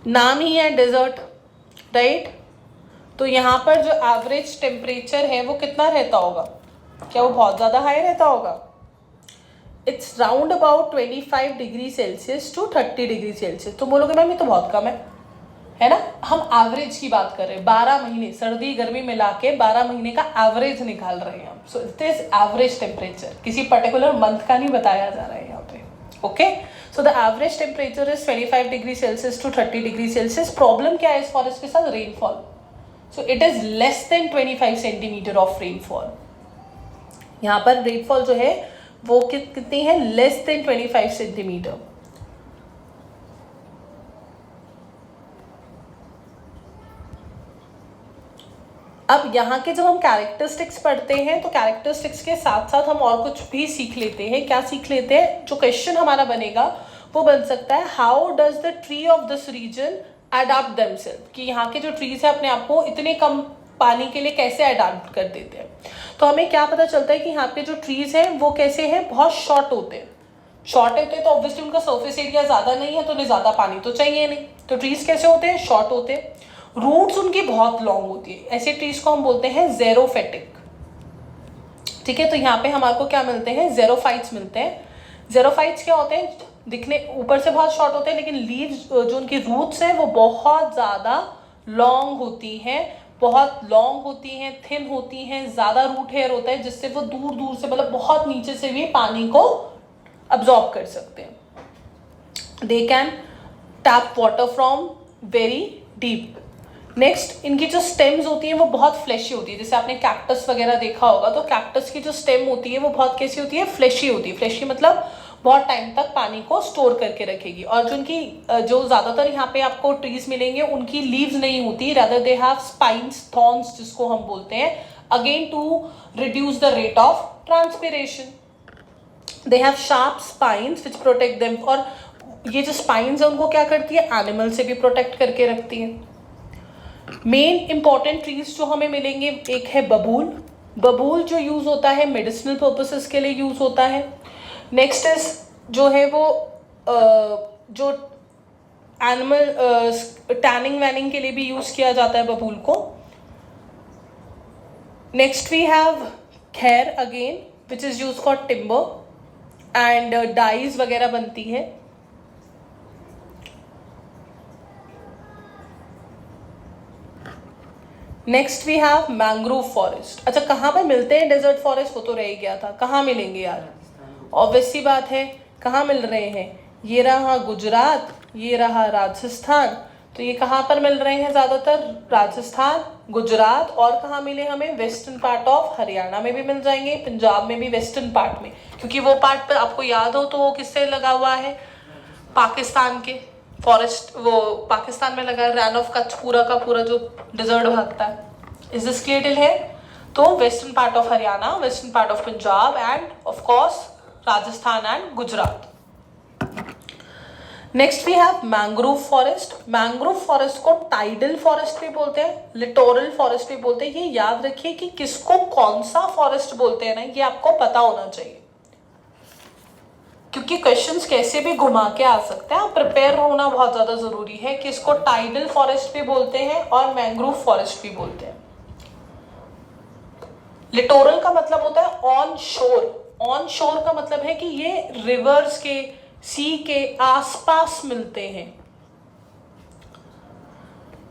नाम ही है डिजर्ट, राइट। तो यहाँ पर जो एवरेज टेम्परेचर है वो कितना रहता होगा? क्या वो बहुत ज़्यादा हाई रहता होगा? It's round about 25 degree Celsius to 30 degree Celsius. तो बोलोगे मैम ये तो बहुत कम है ना। हम एवरेज की बात कर रहे हैं, 12 महीने सर्दी गर्मी मिला के 12 महीने का एवरेज निकाल रहे हैं हम। So it is average temperature, किसी पर्टिकुलर मंथ का नहीं बताया जा रहा है यहाँ पे। Okay, so the average temperature is 25 degree Celsius to 30 degree Celsius. Problem क्या है इस फॉरेस्ट के साथ? Rainfall. So it is less than 25 centimetre of rainfall. यहाँ पर रेनफॉल जो है वो कितनी है? Less than 25 centimetre. अब यहाँ के जब हम कैरेक्टरिस्टिक्स पढ़ते हैं तो कैरेक्टरिस्टिक्स के साथ साथ हम और कुछ भी सीख लेते हैं। क्या सीख लेते हैं? जो क्वेश्चन हमारा बनेगा वो बन सकता है how does the tree of this region adopt themselves, कि यहाँ के जो ट्रीज है अपने आप को इतने कम पानी के लिए कैसे अडॉप्ट कर देते हैं। तो हमें क्या पता चलता है कि यहाँ पे जो ट्रीज हैं वो कैसे हैं? बहुत शॉर्ट होते हैं। शॉर्ट होते हैं तो ऑब्वियसली उनका सर्फेस एरिया ज़्यादा नहीं है, तो उन्हें ज़्यादा पानी तो चाहिए नहीं। तो ट्रीज कैसे होते हैं? शॉर्ट होते हैं। रूट्स उनकी बहुत लॉन्ग होती है। ऐसे ट्रीज को हम बोलते हैं ज़ेरोफाइटिक। ठीक है, तो यहाँ पे हमारे को क्या मिलते हैं? ज़ेरोफाइट्स मिलते हैं। ज़ेरोफाइट्स क्या होते हैं? दिखने ऊपर से बहुत शॉर्ट होते हैं लेकिन लीव्स जो उनकी रूट्स हैं वो बहुत ज़्यादा लॉन्ग होती हैं, बहुत लॉन्ग होती हैं, थिन होती हैं, ज़्यादा रूट हेयर होता है जिससे वो दूर दूर से मतलब बहुत नीचे से भी पानी को अब्जॉर्ब कर सकते हैं। They can tap water from very deep. Next, इनकी जो स्टेम्स होती हैं वो बहुत फ्लैशी होती है। जैसे आपने कैक्टस वगैरह देखा होगा तो कैक्टस की जो स्टेम होती है वो बहुत कैसी होती है? फ्लैशी होती है। फ्लैशी मतलब बहुत टाइम तक पानी को स्टोर करके रखेगी। और जो उनकी जो ज़्यादातर यहाँ पे आपको ट्रीज मिलेंगे उनकी लीव्स नहीं होती, rather they have spines, thorns जिसको हम बोलते हैं, again to reduce the rate of transpiration. They have sharp spines which protect them. और ये जो स्पाइन्स है उनको क्या करती है? एनिमल से भी प्रोटेक्ट करके रखती है। मेन इंपॉर्टेंट ट्रीज जो हमें मिलेंगे, एक है बबूल। बबूल जो यूज़ होता है मेडिसिनल पर्पसेस के लिए यूज़ होता है। नेक्स्ट इज जो है वो जो एनिमल टैनिंग वैनिंग के लिए भी यूज़ किया जाता है बबूल को। नेक्स्ट वी हैव खैर again which is use for timber and dyes वगैरह बनती है। Next we have mangrove forest. अच्छा, कहाँ पे मिलते हैं डेजर्ट फॉरेस्ट? वो तो रह गया था, कहाँ मिलेंगे यार? ऑब्वियस सी बात है, कहाँ मिल रहे हैं? ये रहा गुजरात, ये रहा राजस्थान। तो ये कहाँ पर मिल रहे हैं ज़्यादातर? राजस्थान, गुजरात, और कहाँ मिले हमें? वेस्टर्न पार्ट ऑफ हरियाणा में भी मिल जाएंगे, पंजाब में भी वेस्टर्न पार्ट में, क्योंकि वो पार्ट पर आपको याद हो तो वो किससे लगा हुआ है? पाकिस्तान के फॉरेस्ट, वो पाकिस्तान में लगा है, रैन ऑफ कच्छ पूरा का पूरा जो डिजर्ट भागता है। इज दिस क्लियर टिल है? तो western part of Haryana, western part of Punjab and of course Rajasthan and Gujarat. Next we have mangrove forest. Mangrove forest को टाइडल फॉरेस्ट भी बोलते हैं, लिटोरल फॉरेस्ट भी बोलते हैं। ये याद रखिए कि किसको कौन सा फॉरेस्ट बोलते हैं ना, ये आपको पता होना चाहिए, क्योंकि क्वेश्चंस कैसे भी घुमा के आ सकते हैं। प्रिपेयर होना बहुत ज्यादा जरूरी है कि इसको टाइडल फॉरेस्ट भी बोलते हैं और मैंग्रोव फॉरेस्ट भी बोलते हैं। लिटोरल का मतलब होता है ऑन शोर। ऑन शोर का मतलब है कि ये रिवर्स के, सी के आसपास मिलते हैं।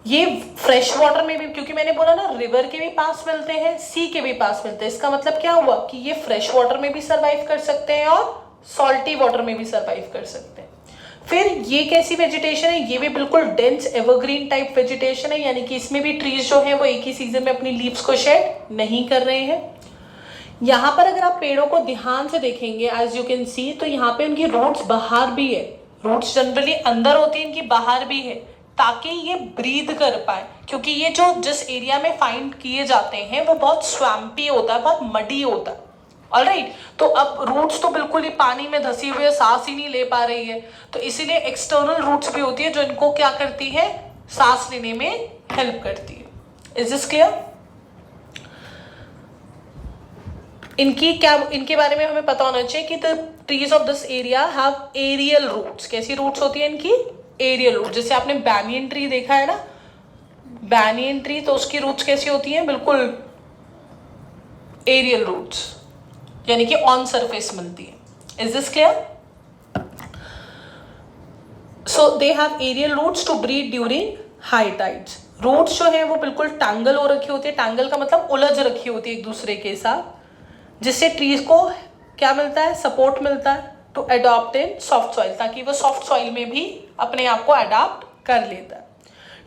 ये फ्रेश वाटर में भी, क्योंकि मैंने बोला ना रिवर के भी पास मिलते हैं, सी के भी पास मिलते हैं, इसका मतलब क्या हुआ कि ये फ्रेश वाटर में भी सरवाइव कर सकते हैं और सॉल्टी वाटर में भी सरवाइव कर सकते हैं। फिर ये कैसी वेजिटेशन है? ये भी बिल्कुल डेंस एवरग्रीन टाइप वेजिटेशन है, यानी कि इसमें भी ट्रीज जो है वो एक ही सीजन में अपनी लीव्स को शेड नहीं कर रहे हैं। यहाँ पर अगर आप पेड़ों को ध्यान से देखेंगे, एज यू कैन सी, तो यहाँ पे उनकी रूट्स बाहर भी है। रूट्स जनरली अंदर होती है, इनकी बाहर भी है, ताकि ये ब्रीद कर पाए, क्योंकि ये जो जिस एरिया में फाइंड किए जाते हैं वो बहुत स्वैम्पी होता है, बहुत मडी होता है। ऑलराइट, तो अब रूट्स तो बिल्कुल ही पानी में धसी हुई है, सांस ही नहीं ले पा रही है, तो इसीलिए एक्सटर्नल रूट्स भी होती है जो इनको क्या करती है? सांस लेने में हेल्प करती है। Is this clear? इनके बारे में हमें पता होना चाहिए कि the trees of this area have aerial roots. कैसी रूट्स होती है इनकी? Aerial root. जैसे आपने बैनियन ट्री देखा है ना, बैनियन ट्री, तो उसकी रूट्स कैसी होती हैं? बिल्कुल एरियल रूट्स, यानी कि ऑन सरफेस मिलती है। Is this clear? So they have aerial roots to breed during high tides. Roots जो है वो बिल्कुल टैंगल हो रखी होती है। टैंगल का मतलब उलझ रखी होती है एक दूसरे के साथ, जिससे ट्रीज को क्या मिलता है? सपोर्ट मिलता है to adopt in soft soil, ताकि वो सॉफ्ट सॉइल में भी अपने आप को अडॉप्ट कर लेता है।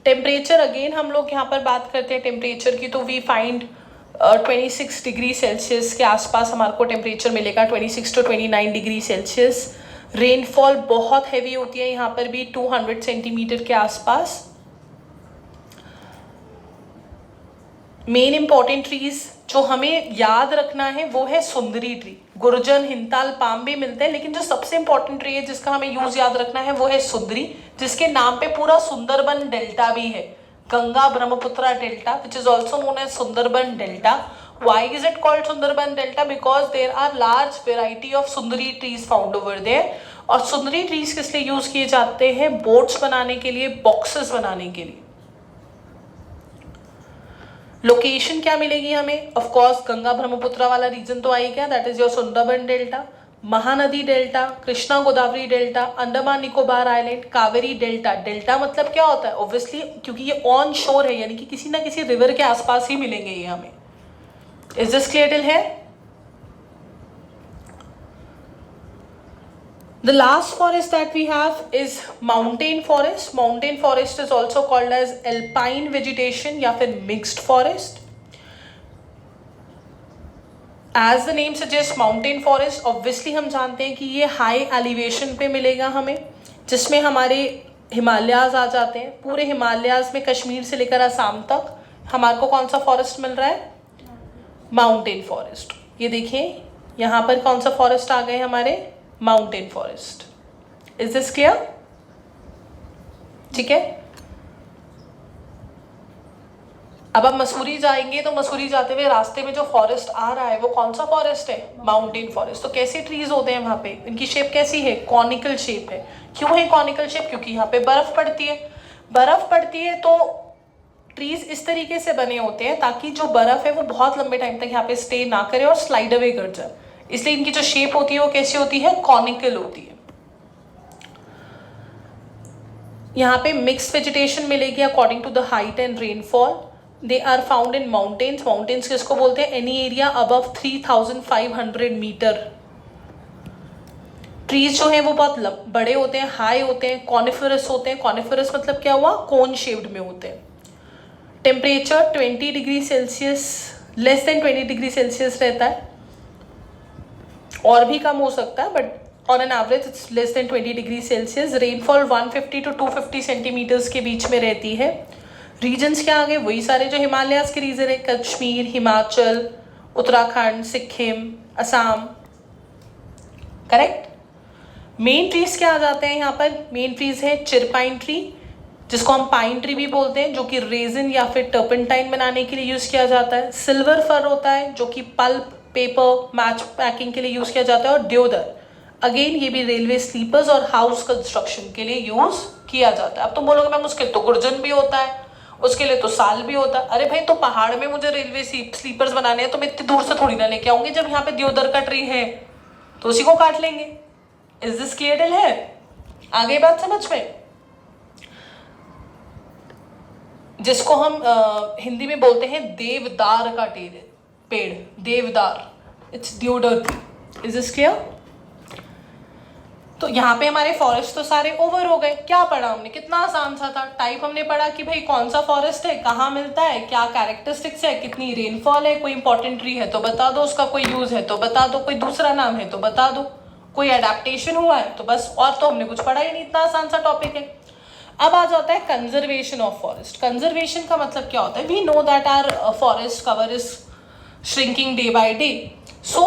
टेम्परेचर, अगेन हम लोग यहाँ पर बात करते हैं टेम्परेचर की, तो वी फाइंड 26 डिग्री सेल्सियस के आसपास हमारे को टेम्परेचर मिलेगा, 26 to 29 डिग्री सेल्सियस। रेनफॉल बहुत हैवी होती है यहाँ पर भी, 200 सेंटीमीटर के आसपास। मेन इंपॉर्टेंट ट्रीज जो हमें याद रखना है वो है सुंदरी ट्री। गुर्जन, हिंताल, पाम भी मिलते हैं, लेकिन जो सबसे इंपॉर्टेंट ट्री है जिसका हमें यूज याद रखना है वो है सुंदरी, जिसके नाम पे पूरा सुंदरबन डेल्टा भी है, Ganga Brahmaputra delta, which is also known as Sundarban delta. Why is it called Sundarban delta? Because there are large variety of Sundari trees found over there। और सुंदरी ट्रीज किस लिए यूज किए जाते हैं? बोट्स बनाने के लिए, बॉक्सेस बनाने के लिए। लोकेशन क्या मिलेगी हमें? ऑफ कोर्स गंगा ब्रह्मपुत्रा वाला रीजन तो आई क्या, that is your Sundarban delta. Mahanadi delta, Krishna Godavari delta, Andaman Nicobar island, Kaveri delta. Delta मतलब क्या होता है? ऑब्वियसली क्योंकि ये ऑन शोर है, यानी कि किसी ना किसी रिवर के आसपास ही मिलेंगे ये हमें। इज दिस क्लियर टिल है? The last forest that we have is mountain forest. Mountain forest is also called as alpine vegetation या फिर mixed forest. As the name suggests, mountain forest, obviously हम जानते हैं कि ये high elevation पे मिलेगा हमें, जिसमें हमारे हिमालयाज आ जाते हैं। पूरे हिमालयाज में कश्मीर से लेकर असम तक हमारे को कौन सा फॉरेस्ट मिल रहा है? Mountain forest. ये देखिए यहाँ पर कौन सा फॉरेस्ट आ गए हमारे? Mountain forest. Is this clear? ठीक है। अब आप मसूरी जाएंगे तो मसूरी जाते हुए रास्ते में जो फॉरेस्ट आ रहा है वो कौन सा फॉरेस्ट है? Mountain forest. तो कैसे ट्रीज होते हैं वहां पे? इनकी शेप कैसी है? कॉनिकल शेप है। क्यों है कॉनिकल शेप? क्योंकि यहाँ पे बर्फ पड़ती है। बर्फ पड़ती है तो ट्रीज इस तरीके से बने होते हैं ताकि जो बर्फ है वो बहुत लंबे टाइम तक यहाँ पे स्टे ना करे और स्लाइड अवे कर जाए। इसलिए इनकी जो शेप होती है वो कैसी होती है? कॉनिकल होती है। यहाँ पे मिक्स वेजिटेशन मिलेगी according to the height and rainfall. They are found in mountains. Mountains किसको बोलते हैं? Any area above 3500 metre. Trees जो हैं वो बहुत बड़े होते हैं, हाई होते हैं, कॉनिफरस होते हैं। कॉनिफरस मतलब क्या हुआ, कोन शेप्ड में होते हैं। Temperature 20 degree Celsius, less than 20 degree Celsius रहता है, और भी कम हो सकता है, but on an average it's less than 20 degree Celsius. Rainfall 150 to 250 centimetres के बीच में रहती है। रीजन्स क्या आ गए, वही सारे जो हिमालयाज के रीजन है, Kashmir, Himachal, Uttarakhand, Sikkim, Assam, correct. Main trees क्या आ जाते हैं यहाँ पर, मेन ट्रीज है चिरपाइन ट्री, जिसको हम पाइन ट्री भी बोलते हैं, जो कि रेजिन या फिर टर्पेंटाइन बनाने के लिए यूज़ किया जाता है। सिल्वर फर होता है जो कि पल्प, पेपर, मैच पैकिंग के लिए यूज़ किया जाता है। और देवदार, अगेन ये भी रेलवे स्लीपर्स और हाउस कंस्ट्रक्शन के लिए यूज़ किया जाता है। अब तुम बोलोगे मैम उसके तो गुर्जन भी होता है, उसके लिए तो साल भी होता है। अरे भाई, तो पहाड़ में मुझे रेलवे स्लीपर्स बनाने हैं तो मैं इतनी दूर से थोड़ी ना लेके आऊंगी, जब यहाँ पे देवदार का ट्री है तो उसी को काट लेंगे। इज दिस क्लियर है? आगे बात समझ में, जिसको हम हिंदी में बोलते हैं देवदार का पेड़, देवदार, इट्स देवदार ट्री। Is this clear? तो यहाँ पे हमारे फॉरेस्ट तो सारे ओवर हो गए। क्या पढ़ा हमने, कितना आसान सा था। टाइप हमने पढ़ा कि भाई कौन सा फॉरेस्ट है, कहाँ मिलता है, क्या कैरेक्टरिस्टिक्स है, कितनी रेनफॉल है, कोई इंपॉर्टेंट ट्री है तो बता दो, उसका कोई यूज है तो बता दो, कोई दूसरा नाम है तो बता दो, कोई अडेप्टेशन हुआ है तो बस। और तो हमने कुछ पढ़ा ही नहीं, इतना आसान सा टॉपिक है। अब आ जाता है कंजर्वेशन ऑफ फॉरेस्ट। कंजर्वेशन का मतलब क्या होता है, we know that our forest cover is shrinking day by day. So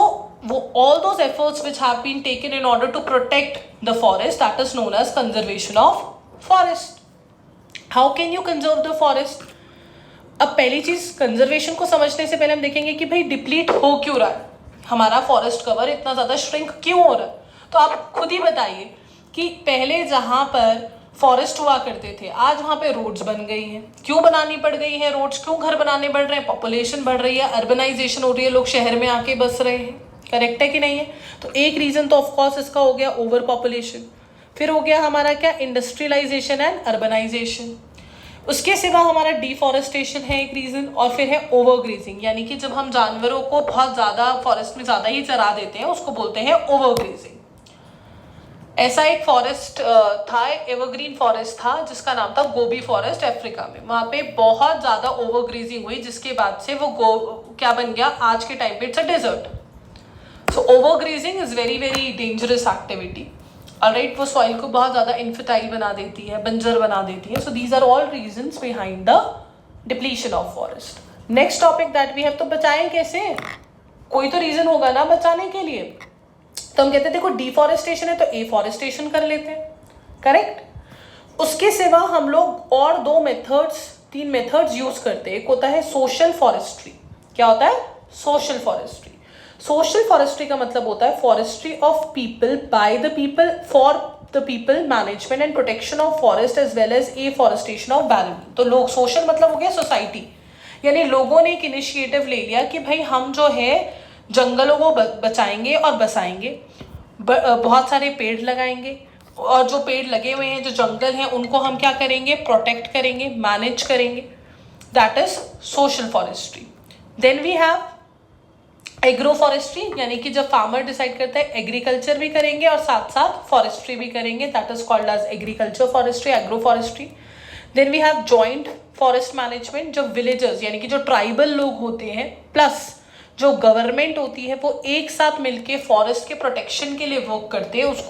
all those efforts which have been taken in order to protect the forest, that is known as conservation of forest. How can you conserve the forest? अब पहली चीज, conservation को समझने से पहले हम देखेंगे कि भाई डिप्लीट हो क्यों रहा है, हमारा फॉरेस्ट कवर इतना ज्यादा श्रिंक क्यों हो रहा है। तो आप खुद ही बताइए कि पहले जहां पर फॉरेस्ट हुआ करते थे, आज वहाँ पे रोड्स बन गई हैं। क्यों बनानी पड़ गई हैं रोड्स, क्यों घर बनाने पड़ रहे हैं, पॉपुलेशन बढ़ रही है, अर्बनाइजेशन हो रही है, लोग शहर में आके बस रहे हैं। करेक्ट है कि नहीं है? तो एक रीजन तो ऑफकोर्स इसका हो गया ओवर पॉपुलेशन। फिर हो गया हमारा क्या, इंडस्ट्रियलाइजेशन एंड अर्बनाइजेशन। उसके सिवा हमारा डिफॉरेस्टेशन है एक रीजन, और फिर है ओवरग्रेजिंग, यानी कि जब हम जानवरों को बहुत ज़्यादा फॉरेस्ट में ज़्यादा ही चरा देते हैं उसको बोलते हैं ओवरग्रेजिंग। ऐसा एक फॉरेस्ट था, एवरग्रीन फॉरेस्ट था, जिसका नाम था गोबी फॉरेस्ट अफ्रीका में। वहाँ पे बहुत ज़्यादा ओवरग्रेजिंग हुई, जिसके बाद से वो क्या बन गया, आज के टाइम पे it's a desert. So overgrazing is very very dangerous activity. Alright, वो सॉइल को बहुत ज़्यादा इनफर्टाइल बना देती है, बंजर बना देती है। So these are all reasons behind the depletion of forest. Next topic that we have, तो बचाएं कैसे, कोई तो रीज़न होगा ना बचाने के लिए। तो हम कहते हैं देखो डिफॉरेस्टेशन है तो एफॉरेस्टेशन कर लेते हैं, करेक्ट। उसके सिवा हम लोग और तीन मेथड्स यूज करते हैं। एक होता है सोशल फॉरेस्ट्री। क्या होता है? Social forestry. सोशल फॉरेस्ट्री का मतलब होता है forestry of people, by the people, for the people, management and protection of forest as well as afforestation of barren. तो लोग, सोशल मतलब हो गया सोसाइटी, यानी लोगों ने एक इनिशिएटिव ले लिया कि भाई हम जो है जंगलों को बचाएंगे और बसाएंगे, बहुत सारे पेड़ लगाएंगे, और जो पेड़ लगे हुए हैं, जो जंगल हैं, उनको हम क्या करेंगे, प्रोटेक्ट करेंगे, मैनेज करेंगे। That is social forestry. Then we have agro forestry, यानी कि जब फार्मर डिसाइड करता है एग्रीकल्चर भी करेंगे और साथ साथ फॉरेस्ट्री भी करेंगे, that is called as agriculture forestry, agro forestry. Then we have joint forest management, जब विलेजर्स यानी कि जो ट्राइबल लोग होते हैं प्लस जो गवर्नमेंट होती है वो एक साथ मिलके फॉरेस्ट के प्रोटेक्शन के लिए वर्क करते हैं, उसको